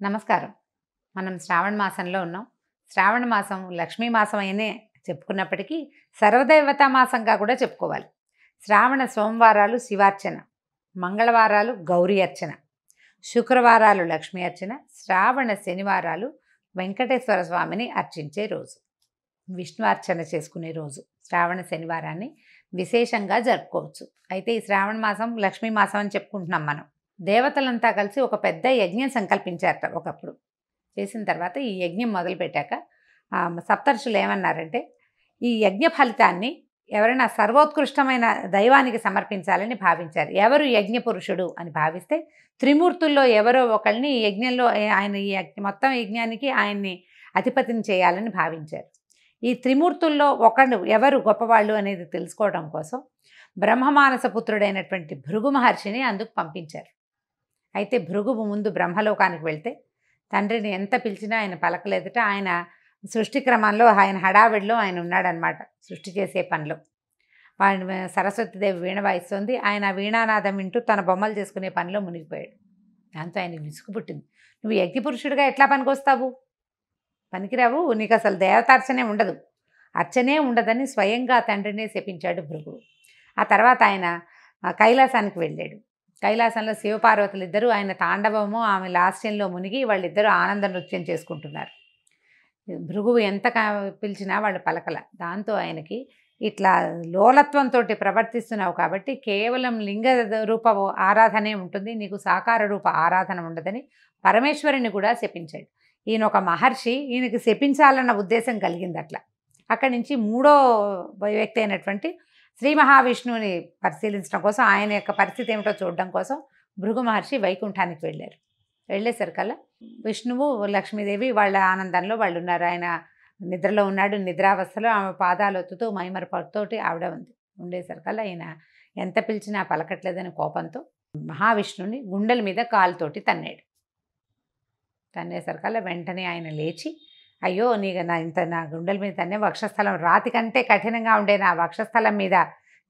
నమస్కారం. మనం శ్రావణ మాసంలో ఉన్నాం. శ్రావణ మాసం లక్ష్మీ మాసం అయినే చెప్పుకున్నప్పటికీ సర్వదేవతా మాసంగా కూడా చెప్పుకోవాలి. శ్రావణ సోమవారాలు శివార్చన, మంగళవారాలు గౌరీ అర్చన, శుక్రవారాలు లక్ష్మీ అర్చన, శ్రావణ శనివారాలు వెంకటేశ్వర స్వామిని అర్చించే రోజు, విష్ణు అర్చన చేసుకునే రోజు. శ్రావణ శనివారాన్ని విశేషంగా జరుపుకోవచ్చు. అయితే ఈ శ్రావణ మాసం లక్ష్మీ మాసం అని చెప్పుకుంటున్నాం మనం. దేవతలంతా కలిసి ఒక పెద్ద యజ్ఞం సంకల్పించారట ఒకప్పుడు. చేసిన తర్వాత ఈ యజ్ఞం మొదలుపెట్టాక సప్తర్షులు ఏమన్నారంటే, ఈ యజ్ఞ ఫలితాన్ని ఎవరైనా సర్వోత్కృష్టమైన దైవానికి సమర్పించాలని భావించారు. ఎవరు యజ్ఞ పురుషుడు అని భావిస్తే త్రిమూర్తుల్లో ఎవరో ఒకళ్ళని ఈ యజ్ఞంలో ఆయన ఈ మొత్తం యజ్ఞానికి ఆయన్ని అధిపతిని చేయాలని భావించారు. ఈ త్రిమూర్తుల్లో ఒకడు ఎవరు గొప్పవాళ్ళు అనేది తెలుసుకోవడం కోసం బ్రహ్మమానస పుత్రుడైనటువంటి భృగు మహర్షిని అందుకు పంపించారు. అయితే భృగువు ముందు బ్రహ్మలోకానికి వెళ్తే తండ్రిని ఎంత పిలిచినా ఆయన పలకలేదట. ఆయన సృష్టి క్రమంలో ఆయన హడావిడిలో ఆయన ఉన్నాడనమాట. సృష్టి చేసే పనిలో వాడిని సరస్వతీదేవి వీణ వాయిస్తుంది. ఆయన వీణానాదం వింటూ తన బొమ్మలు చేసుకునే పనిలో మునిగిపోయాడు. దాంతో ఆయనకు విసుగు పుట్టింది. నువ్వు యజ్ఞపురుషుడిగా ఎట్లా పనికొస్తావు? పనికిరావు, నీకు అసలు దేవతార్చనే ఉండదు, అర్చనే ఉండదని స్వయంగా తండ్రినే శపించాడు భృగువు. ఆ తర్వాత ఆయన కైలాసానికి వెళ్ళాడు. కైలాసంలో శివపార్వతులు ఇద్దరు ఆయన తాండవము ఆమె లాస్యంలో మునిగి వాళ్ళిద్దరూ ఆనంద నృత్యం చేసుకుంటున్నారు. భృగువు ఎంత పిలిచినా వాళ్ళు పలకల. దాంతో ఆయనకి ఇట్లా లోలత్వంతో ప్రవర్తిస్తున్నావు కాబట్టి కేవలం లింగ రూప ఆరాధనే ఉంటుంది, నీకు సాకార రూప ఆరాధన ఉండదని పరమేశ్వరుని కూడా శపించాడు. ఈయన ఒక మహర్షి, ఈయనకి శపించాలన్న ఉద్దేశం కలిగింది. అట్లా అక్కడి నుంచి మూడో వ్యక్తి అయినటువంటి శ్రీ మహావిష్ణువుని పరిశీలించడం కోసం, ఆయన యొక్క పరిస్థితి ఏమిటో చూడడం కోసం భృగు మహర్షి వైకుంఠానికి వెళ్ళారు. వెళ్ళేసరికల్లా విష్ణువు లక్ష్మీదేవి వాళ్ళ ఆనందంలో వాళ్ళు ఉన్నారు. ఆయన నిద్రలో ఉన్నాడు. నిద్రావస్థలో ఆమె పాదాలు ఒత్తుతూ మైమరపతోటి ఆవిడ ఉంది. ఉండేసరికల్లా ఆయన ఎంత పిలిచినా పలకట్లేదని కోపంతో మహావిష్ణువుని గుండెల మీద కాలుతోటి తన్నాడు. తన్నేసరికల్లా వెంటనే ఆయన లేచి, అయ్యో నా గుండెల మీద తన్నే, వక్షస్థలం రాతి కంటే కఠినంగా ఉండే నా వక్షస్థలం మీద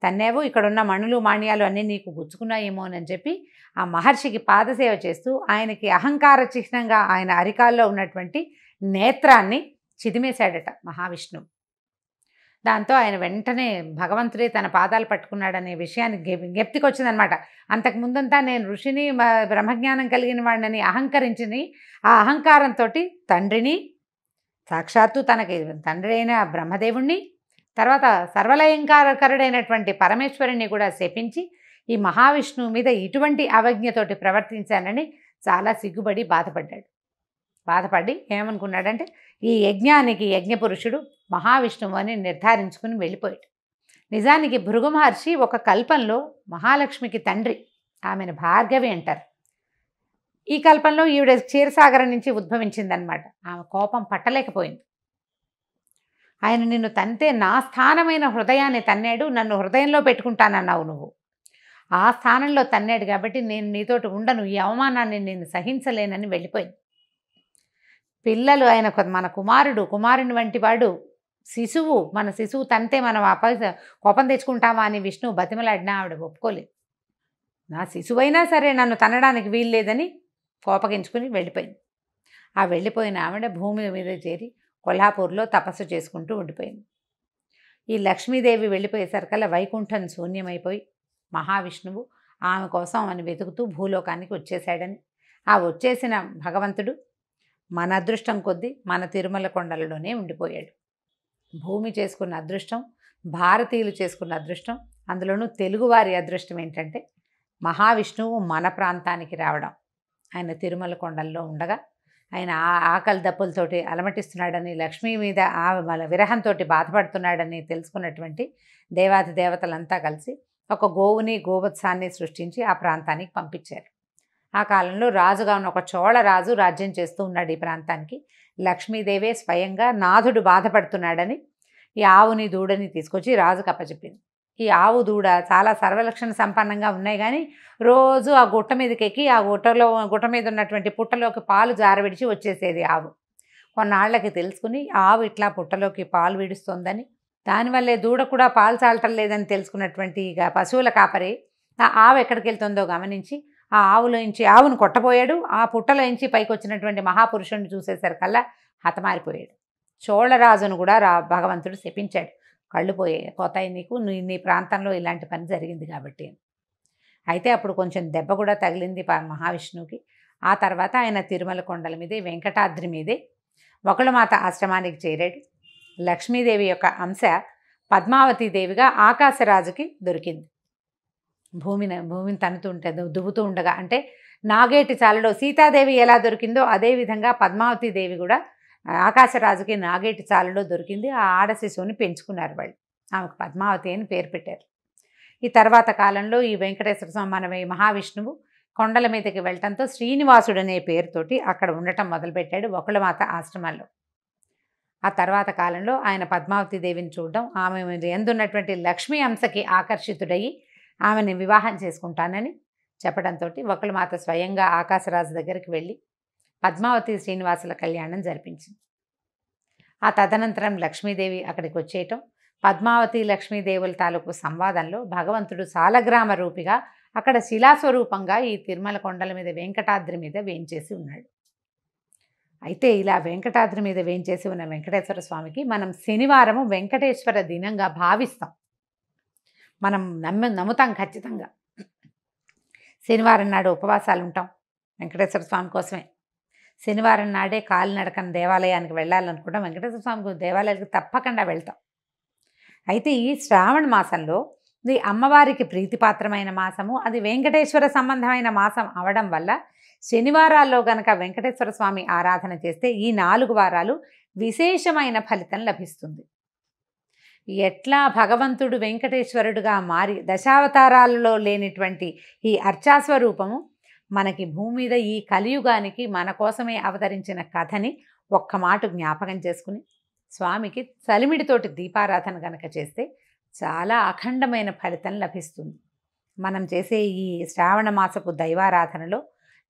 తన్నేవు, ఇక్కడున్న మణులు మాణ్యాలు అన్నీ నీకు గుచ్చుకున్నాయేమో అని చెప్పి ఆ మహర్షికి పాదసేవ చేస్తూ ఆయనకి అహంకార చిహ్నంగా ఆయన అరికాల్లో ఉన్నటువంటి నేత్రాన్ని చిదిమేశాడట మహావిష్ణువు. దాంతో ఆయన వెంటనే భగవంతుడే తన పాదాలు పట్టుకున్నాడనే విషయాన్ని జ్ఞప్తికి వచ్చిందనమాట. అంతకుముందంతా నేను ఋషిని బ్రహ్మజ్ఞానం కలిగిన వాడిని అహంకరించింది. ఆ అహంకారంతో తండ్రిని, సాక్షాత్తు తనకి తండ్రి అయిన బ్రహ్మదేవుణ్ణి, తర్వాత సర్వలయంకారకరుడైనటువంటి పరమేశ్వరుని కూడా శపించి ఈ మహావిష్ణువు మీద ఇటువంటి అవజ్ఞతోటి ప్రవర్తించానని చాలా సిగ్గుపడి బాధపడి ఏమనుకున్నాడంటే, ఈ యజ్ఞానికి యజ్ఞపురుషుడు మహావిష్ణువు అని నిర్ధారించుకుని వెళ్ళిపోయాడు. నిజానికి భృగు మహర్షి ఒక కల్పంలో మహాలక్ష్మికి తండ్రి, ఆమెను భార్గవి అంటారు. ఈ కల్పంలో ఈవిడ క్షీరసాగరం నుంచి ఉద్భవించిందనమాట. ఆమె కోపం పట్టలేకపోయింది. ఆయన నిన్ను తంతే నా స్థానమైన హృదయాన్ని తన్నాడు, నన్ను హృదయంలో పెట్టుకుంటానన్నావు నువ్వు, ఆ స్థానంలో తన్నాడు కాబట్టి నేను నీతోటి ఉండను, ఈ అవమానాన్ని నేను సహించలేనని వెళ్ళిపోయింది. పిల్లలు ఆయన మన కుమారుని వంటి వాడు శిశువు, మన శిశువు తంతే మనం కోపం తెచ్చుకుంటామా అని విష్ణువు బతిమలాడినా ఆవిడ ఒప్పుకోలేదు. నా శిశువైనా సరే నన్ను తనడానికి వీల్లేదని కోపగించుకుని వెళ్ళిపోయింది. ఆ వెళ్ళిపోయిన ఆవిడ భూమి మీద చేరి కొల్హాపూర్లో తపస్సు చేసుకుంటూ ఉండిపోయింది. ఈ లక్ష్మీదేవి వెళ్ళిపోయేసరికల్లా వైకుంఠం శూన్యమైపోయి మహావిష్ణువు ఆమె కోసం అని వెతుకుతూ భూలోకానికి వచ్చేసాడని, ఆ వచ్చేసిన భగవంతుడు మన అదృష్టం కొద్దీ మన తిరుమల కొండలలోనే ఉండిపోయాడు. భూమి చేసుకున్న అదృష్టం, భారతీయులు చేసుకున్న అదృష్టం, అందులోనూ తెలుగువారి అదృష్టం ఏంటంటే మహావిష్ణువు మన ప్రాంతానికి రావడం. ఆయన తిరుమల కొండల్లో ఉండగా ఆయన ఆకలి దప్పులతోటి అలమటిస్తున్నాడని, లక్ష్మీ మీద విరహంతో బాధపడుతున్నాడని తెలుసుకున్నటువంటి దేవాది దేవతలంతా కలిసి ఒక గోవుని గోవత్సాన్ని సృష్టించి ఆ ప్రాంతానికి పంపించారు. ఆ కాలంలో రాజుగా ఉన్న ఒక చోళ రాజు రాజ్యం చేస్తూ ఉన్నాడు ఈ ప్రాంతానికి. లక్ష్మీదేవే స్వయంగా నాథుడు బాధపడుతున్నాడని ఈ ఆవుని దూడని తీసుకొచ్చి రాజుకు అప్పచెప్పింది. ఈ ఆవు దూడ చాలా సర్వలక్షణ సంపన్నంగా ఉన్నాయి, కానీ రోజు ఆ గుట్ట మీదకి ఎక్కి ఆ గుట్ట మీద ఉన్నటువంటి పుట్టలోకి పాలు జారవిడిచి వచ్చేసేది ఆవు. కొన్నాళ్లకి తెలుసుకుని ఆవు ఇట్లా పుట్టలోకి పాలు విడుస్తోందని, దానివల్లే దూడ కూడా పాలు చాలటం లేదని తెలుసుకున్నటువంటి ఇక పశువుల కాపరి ఆ ఆవు ఎక్కడికి వెళ్తుందో గమనించి ఆ ఆవులోంచి ఆవును కొట్టబోయాడు. ఆ పుట్టలోంచి పైకి వచ్చినటువంటి మహాపురుషుడిని చూసేసరికల్లా హతమారిపోయాడు. చోళరాజును కూడా భగవంతుడు శపించాడు. కళ్ళు పోతాయి నీకు, నీ ప్రాంతంలో ఇలాంటి పని జరిగింది కాబట్టి. అయితే అప్పుడు కొంచెం దెబ్బ కూడా తగిలింది మహావిష్ణువుకి. ఆ తర్వాత ఆయన తిరుమల కొండల మీదే, వెంకటాద్రి మీదే వకుళమాత ఆశ్రమానికి చేరాడు. లక్ష్మీదేవి యొక్క అంశ పద్మావతీదేవిగా ఆకాశరాజుకి దొరికింది. భూమిని తన్నుతుంటే దువ్వుతూ ఉండగా, అంటే నాగేటి చాలలో సీతాదేవి ఎలా దొరికిందో అదేవిధంగా పద్మావతీదేవి కూడా ఆకాశరాజుకి నాగేటి చాలలో దొరికింది. ఆ ఆడ శిశువుని పెంచుకున్నారు వాళ్ళు. ఆమెకు పద్మావతి అని పేరు పెట్టారు. ఈ తర్వాత కాలంలో ఈ వెంకటేశ్వర స్వామి మన మహావిష్ణువు కొండల మీదకి వెళ్ళటంతో శ్రీనివాసుడు అనే పేరుతోటి అక్కడ ఉండటం మొదలుపెట్టాడు వకుళమాత ఆశ్రమాల్లో. ఆ తర్వాత కాలంలో ఆయన పద్మావతీదేవిని చూడడం, ఆమె ఎందున్నటువంటి లక్ష్మీ అంశకి ఆకర్షితుడయ్యి ఆమెని వివాహం చేసుకుంటానని చెప్పడంతో వకుళమాత స్వయంగా ఆకాశరాజు దగ్గరికి వెళ్ళి పద్మావతి శ్రీనివాసుల కళ్యాణం జరిపించింది. ఆ తదనంతరం లక్ష్మీదేవి అక్కడికి వచ్చేయటం, పద్మావతి లక్ష్మీదేవుల తాలూకు సంవాదంలో భగవంతుడు సాలగ్రామ రూపిగా అక్కడ శిలాస్వరూపంగా ఈ తిరుమల కొండల మీద వెంకటాద్రి మీద వేంచేసి ఉన్నాడు. అయితే ఇలా వెంకటాద్రి మీద వేంచేసి ఉన్న వెంకటేశ్వర స్వామికి మనం శనివారము వెంకటేశ్వర దినంగా భావిస్తాం. మనం నమ్ముతాం ఖచ్చితంగా. శనివారం నాడు ఉపవాసాలు ఉంటాం వెంకటేశ్వర స్వామి కోసమే. శనివారం నాడే కాలినడకన దేవాలయానికి వెళ్ళాలనుకుంటాం. వెంకటేశ్వర స్వామి దేవాలయానికి తప్పకుండా వెళ్తాం. అయితే ఈ శ్రావణ మాసంలో ఇది అమ్మవారికి ప్రీతిపాత్రమైన మాసము, అది వెంకటేశ్వర సంబంధమైన మాసం అవడం వల్ల శనివారాల్లో గనక వెంకటేశ్వర స్వామి ఆరాధన చేస్తే ఈ 4 వారాలు విశేషమైన ఫలితం లభిస్తుంది. ఎట్లా భగవంతుడు వెంకటేశ్వరుడుగా మారి దశావతారాలలో లేనిటువంటి ఈ అర్చాస్వరూపము మనకి భూమి మీద ఈ కలియుగానికి మన కోసమే అవతరించిన కథని ఒక్క మాట జ్ఞాపకం చేసుకుని స్వామికి చలిమిడితోటి దీపారాధన గనక చేస్తే చాలా అఖండమైన ఫలితం లభిస్తుంది. మనం చేసే ఈ శ్రావణ మాసపు దైవారాధనలో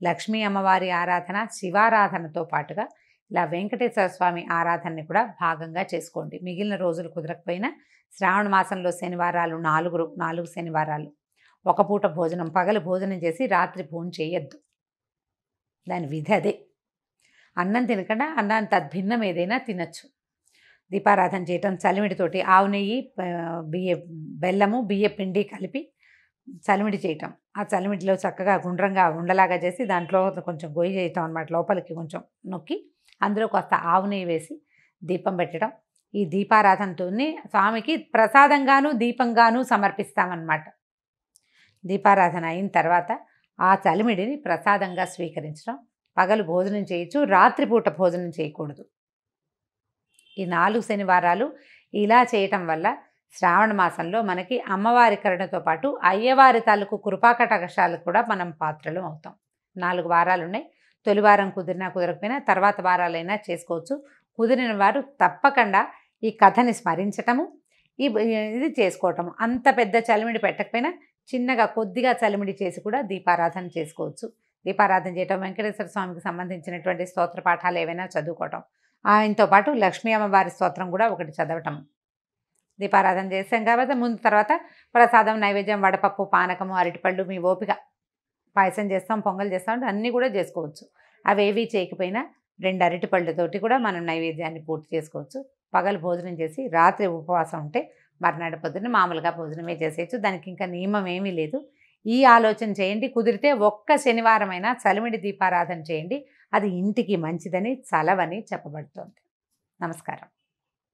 లక్ష్మీ అమ్మవారి ఆరాధన, శివారాధనతో పాటుగా ఇలా వెంకటేశ్వర స్వామి ఆరాధనని కూడా భాగంగా చేసుకోండి. మిగిలిన రోజులు కుదరకపోయినా శ్రావణ మాసంలో శనివారాలు 4 శనివారాలు ఒక పూట భోజనం, పగలు భోజనం చేసి రాత్రి భోజనం చేయొద్దు. దాని విధి అదే. అన్నం తినకుండా అన్నాన్ని తద్భిన్నం ఏదైనా తినచ్చు. దీపారాధన చేయటం, చలిమిడితోటి ఆవు నెయ్యి, బెల్లము, బియ్య పిండి కలిపి చలిమిడి చేయటం. ఆ చలిమిడిలో చక్కగా గుండ్రంగా ఉండలాగా చేసి దాంట్లో కొంచెం గొయ్యి చేయటం అన్నమాట. లోపలికి కొంచెం నొక్కి అందులో కొంత ఆవు నెయ్యి వేసి దీపం పెట్టడం. ఈ దీపారాధనతోనే స్వామికి ప్రసాదంగాను దీపంగాను సమర్పిస్తామన్నమాట. దీపారాధన అయిన తర్వాత ఆ చలిమిడిని ప్రసాదంగా స్వీకరించడం. పగలు భోజనం చేయొచ్చు, రాత్రిపూట భోజనం చేయకూడదు. ఈ 4 శనివారాలు ఇలా చేయటం వల్ల శ్రావణ మాసంలో మనకి అమ్మవారి కరుణతో పాటు అయ్యవారి తాలూకు కృపాకటాక్షాలకు కూడా మనం పాత్రలు అవుతాం. 4 వారాలు ఉన్నాయి. తొలి వారం కుదిరినా కుదరకపోయినా తర్వాత వారాలైనా చేసుకోవచ్చు. కుదిరిన వారు తప్పకుండా ఈ కథని స్మరించటము, ఇది చేసుకోవటము. అంత పెద్ద చలిమిడి పెట్టకపోయినా చిన్నగా కొద్దిగా చలిమిడి చేసి కూడా దీపారాధన చేసుకోవచ్చు. దీపారాధన చేయటం, వెంకటేశ్వర స్వామికి సంబంధించినటువంటి స్తోత్ర పాఠాలు ఏవైనా చదువుకోవటం, ఆయనతో పాటు లక్ష్మీ అమ్మవారి స్తోత్రం కూడా ఒకటి చదవటం. దీపారాధన చేసాం కాబట్టి ముందు తర్వాత ప్రసాదం, నైవేద్యం, వడపప్పు, పానకము, అరటిపళ్ళు, మీ ఓపిక. పాయసం చేస్తాం, పొంగల్ చేస్తాం, అన్నీ కూడా చేసుకోవచ్చు. అవేవి చేయకపోయినా 2 అరటిపళ్ళతోటి కూడా మనం నైవేద్యాన్ని పూర్తి చేసుకోవచ్చు. పగలు భోజనం చేసి రాత్రి ఉపవాసం ఉంటే మర్నాడు పొద్దున్న మామూలుగా భోజనమే చేసేయచ్చు. దానికి ఇంకా నియమం ఏమీ లేదు. ఈ ఆలోచన చేయండి. కుదిరితే ఒక్క శనివారమైనా చలిమిడి దీపారాధన చేయండి. అది ఇంటికి మంచిదని, చలవని చెప్పబడుతోంది. నమస్కారం.